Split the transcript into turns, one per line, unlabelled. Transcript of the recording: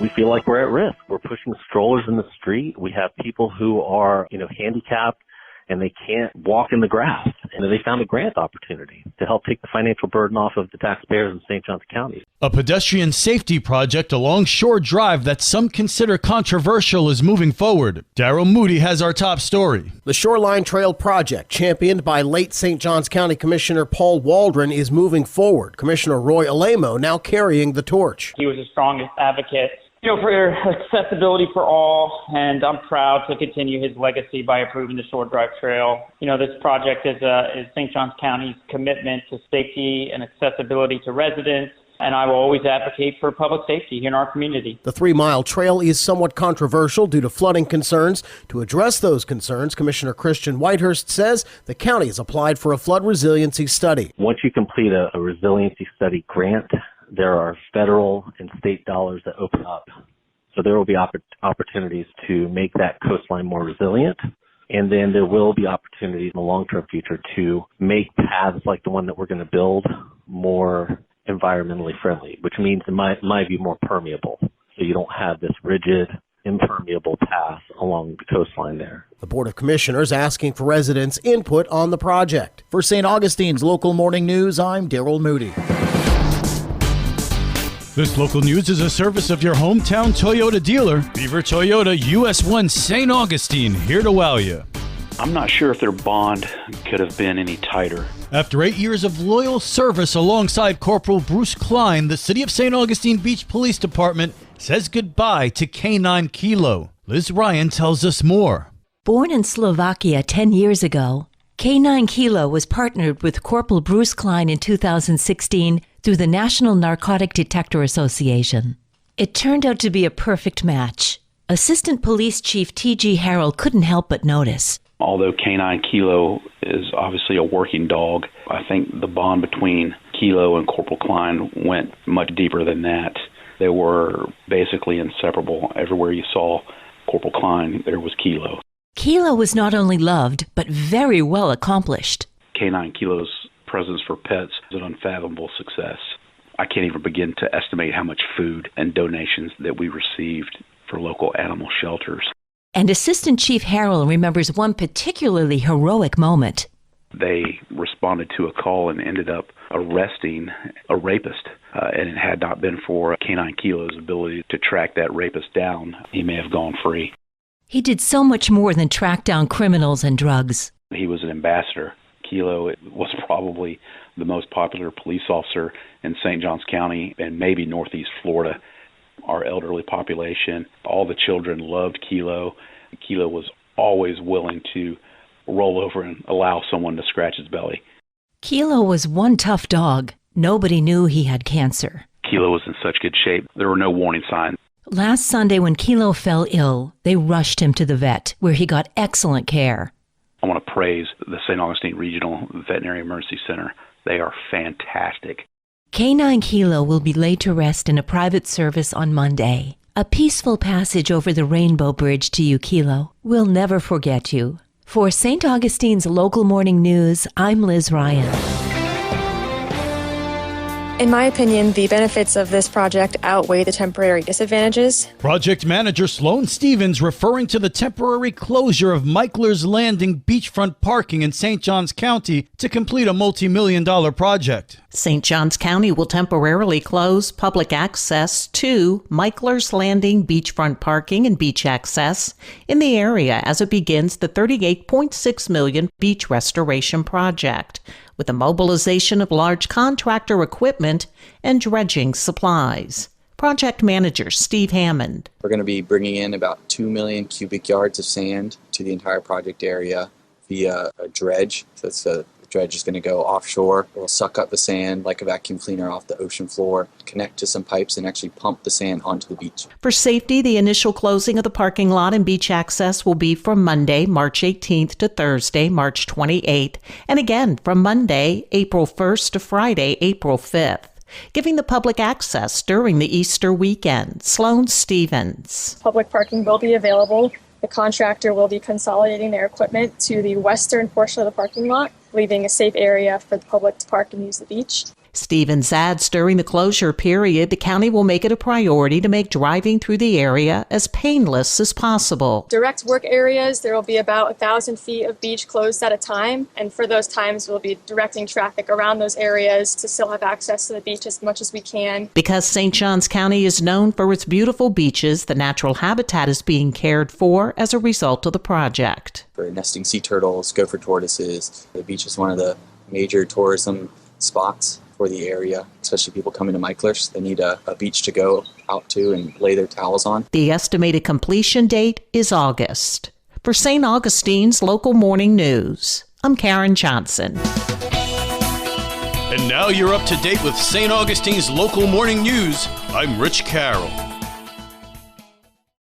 we feel like we're at risk. We're pushing strollers in the street. We have people who are, handicapped and they can't walk in the grass. And they found a grant opportunity to help take the financial burden off of the taxpayers in St. Johns County.
A pedestrian safety project along Shore Drive that some consider controversial is moving forward. Daryl Moody has our top story.
The Shoreline Trail project, championed by late St. Johns County Commissioner Paul Waldron, is moving forward. Commissioner Roy Alemo now carrying the torch.
He was the strongest advocate for accessibility for all, and I'm proud to continue his legacy by approving the Shore Drive Trail. This project is St. Johns County's commitment to safety and accessibility to residents, and I will always advocate for public safety here in our community.
The 3-mile trail is somewhat controversial due to flooding concerns. To address those concerns, Commissioner Christian Whitehurst says the county has applied for a flood resiliency study.
Once you complete a resiliency study grant, there are federal and state dollars that open up. So there will be opportunities to make that coastline more resilient. And then there will be opportunities in the long-term future to make paths like the one that we're going to build more environmentally friendly, which means it might be more permeable. So you don't have this rigid, impermeable path along the coastline there.
The Board of Commissioners asking for residents' input on the project.
For St. Augustine's Local Morning News, I'm Daryl Moody.
This local news is a service of your hometown Toyota dealer, Beaver Toyota US 1 St. Augustine, here to wow you.
I'm not sure if their bond could have been any tighter.
After 8 years of loyal service alongside Corporal Bruce Klein, the City of St. Augustine Beach Police Department says goodbye to K9 Kilo. Liz Ryan tells us more.
Born in Slovakia 10 years ago, K9 Kilo was partnered with Corporal Bruce Klein in 2016 through the National Narcotic Detector Association. It turned out to be a perfect match. Assistant Police Chief T.G. Harrell couldn't help but notice.
Although K9 Kilo is obviously a working dog, I think the bond between Kilo and Corporal Klein went much deeper than that. They were basically inseparable. Everywhere you saw Corporal Klein, there was Kilo.
Kilo was not only loved, but very well accomplished.
K9 Kilo's presence for pets is an unfathomable success. I can't even begin to estimate how much food and donations that we received for local animal shelters.
And Assistant Chief Harrell remembers one particularly heroic moment.
They responded to a call and ended up arresting a rapist. And it had not been for K9 Kilo's ability to track that rapist down, he may have gone free.
He did so much more than track down criminals and drugs.
He was an ambassador. Kilo was probably the most popular police officer in St. Johns County and maybe Northeast Florida. Our elderly population, all the children loved Kilo. Kilo was always willing to roll over and allow someone to scratch his belly.
Kilo was one tough dog. Nobody knew he had cancer.
Kilo was in such good shape, there were no warning signs.
Last Sunday when Kilo fell ill, they rushed him to the vet, where he got excellent care.
I want to praise the St. Augustine Regional Veterinary Emergency Center. They are fantastic.
K9 Kilo will be laid to rest in a private service on Monday. A peaceful passage over the Rainbow Bridge to you, Kilo. We'll never forget you. For St. Augustine's Local Morning News, I'm Liz Ryan.
In my opinion, the benefits of this project outweigh the temporary disadvantages.
Project manager Sloan Stevens referring to the temporary closure of Michler's Landing beachfront parking in St. Johns County to complete a multi-million-dollar project.
St. Johns County will temporarily close public access to Michler's Landing beachfront parking and beach access in the area as it begins the $38.6 million beach restoration project, with a mobilization of large contractor equipment and dredging supplies. Project manager Steve Hammond.
We're going to be bringing in about 2 million cubic yards of sand to the entire project area via a dredge. So the dredge is going to go offshore. It will suck up the sand like a vacuum cleaner off the ocean floor, connect to some pipes, and actually pump the sand onto the beach.
For safety, the initial closing of the parking lot and beach access will be from Monday, March 18th to Thursday, March 28th, and again from Monday, April 1st to Friday, April 5th, giving the public access during the Easter weekend. Sloan Stevens.
Public parking will be available. The contractor will be consolidating their equipment to the western portion of the parking lot, leaving a safe area for the public to park and use the beach.
Stevens adds during the closure period, the county will make it a priority to make driving through the area as painless as possible.
Direct work areas, there will be about 1,000 feet of beach closed at a time. And for those times, we'll be directing traffic around those areas to still have access to the beach as much as we can.
Because St. Johns County is known for its beautiful beaches, the natural habitat is being cared for as a result of the project.
For nesting sea turtles, gopher tortoises, the beach is one of the major tourism spots for the area, especially people coming to Micklers. They need a beach to go out to and lay their towels on.
The estimated completion date is August. For St. Augustine's Local Morning News, I'm Karen Johnson.
And now you're up to date with St. Augustine's Local Morning News. I'm Rich Carroll.